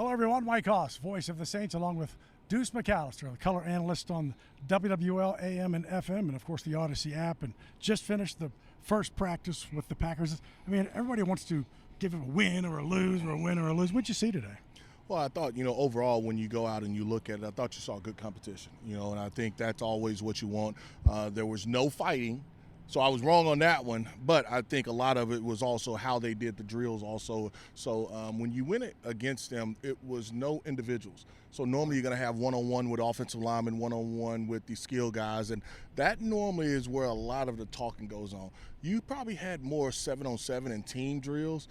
Hello, everyone. Mike Hoss, voice of the Saints, along with Deuce McAllister, the color analyst on WWL AM and FM, and, of course, the Odyssey app, and just finished the first practice with the Packers. I mean, everybody wants to give it a win or a lose or a win or a lose. What'd you see today? Well, I thought, overall when you go out and you look at it, I thought you saw good competition, and I think that's always what you want. There was no fighting. So I was wrong on that one, but I think a lot of it was also how they did the drills also. So when you win it against them, it was no individuals. So normally you're going to have one-on-one with offensive linemen, one-on-one with the skill guys, and that normally is where a lot of the talking goes on. You probably had more 7-on-7 and team drills,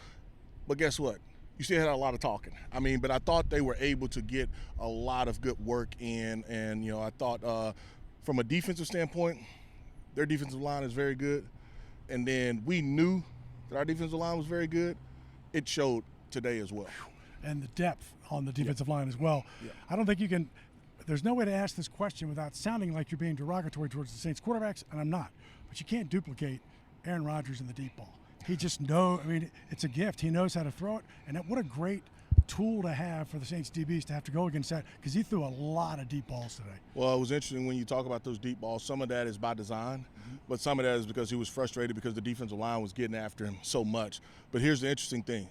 but guess what? You still had a lot of talking. I mean, but I thought they were able to get a lot of good work in, and, I thought from a defensive standpoint, their defensive line is very good, and then we knew that our defensive line was very good. It showed today as well. And the depth on the defensive line as well. Yeah. I don't think you can – there's no way to ask this question without sounding like you're being derogatory towards the Saints quarterbacks, and I'm not. But you can't duplicate Aaron Rodgers in the deep ball. He just knows – I mean, it's a gift. He knows how to throw it, and what a great – tool to have for the Saints DBs to have to go against that, because he threw a lot of deep balls today. Well, it was interesting when you talk about those deep balls. Some of that is by design, but some of that is because he was frustrated because the defensive line was getting after him so much. But here's the interesting thing.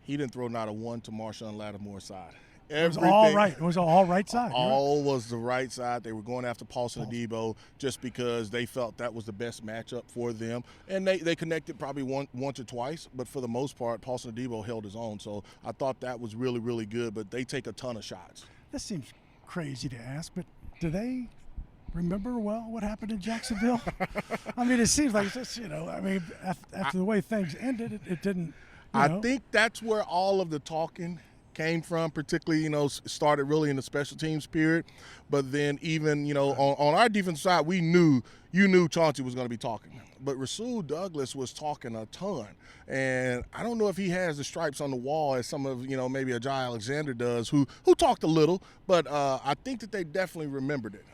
He didn't throw not a one to Marshawn Lattimore's side. It was all right. It was all right side. All was the right side. They were going after Paulson Adebo just because they felt that was the best matchup for them. And they connected probably once or twice, but for the most part, Paulson Adebo held his own. So I thought that was really, really good, but they take a ton of shots. This seems crazy to ask, but do they remember well what happened in Jacksonville? I mean, it seems like it's just, after the way things ended, it didn't, I think that's where all of the talking came from, particularly, started really in the special teams period. But then even, on our defensive side, you knew Chauncey was going to be talking. But Rasul Douglas was talking a ton. And I don't know if he has the stripes on the wall as some of, maybe a Jai Alexander does, who talked a little. But I think that they definitely remembered it.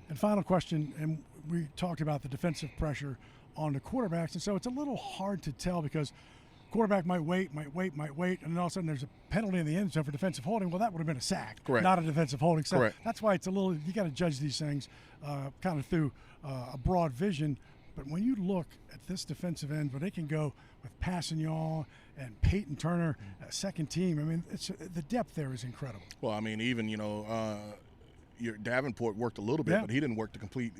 And final question, and we talked about the defensive pressure on the quarterbacks. And so it's a little hard to tell because quarterback might wait, and then all of a sudden there's a penalty in the end zone for defensive holding. Well, that would have been a sack, correct, not a defensive holding. So correct. That's why it's a little – you got to judge these things kind of through a broad vision. But when you look at this defensive end, where they can go with Passignon and Peyton Turner, second team, I mean, the depth there is incredible. Well, I mean, even, your Davenport worked a little bit, but he didn't work to complete,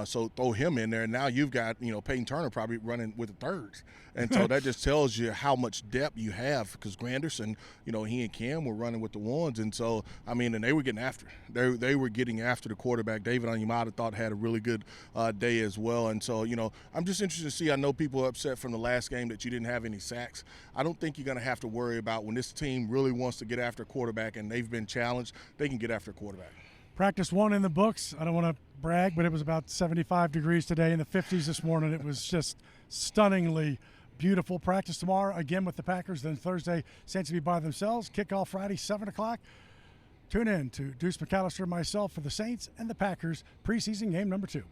so throw him in there. And now you've got, Peyton Turner probably running with the thirds. And so that just tells you how much depth you have, because Granderson, he and Cam were running with the ones. And so, I mean, and they were getting after. They were getting after the quarterback. David Onyemata thought had a really good day as well. And so, I'm just interested to see. I know people are upset from the last game that you didn't have any sacks. I don't think you're going to have to worry about when this team really wants to get after a quarterback and they've been challenged, they can get after a quarterback. Practice one in the books. I don't want to brag, but it was about 75 degrees today, in the 50s this morning. It was just stunningly beautiful. Practice tomorrow again with the Packers. Then Thursday, Saints will be by themselves. Kickoff Friday, 7 o'clock. Tune in to Deuce McAllister and myself for the Saints and the Packers preseason game number 2.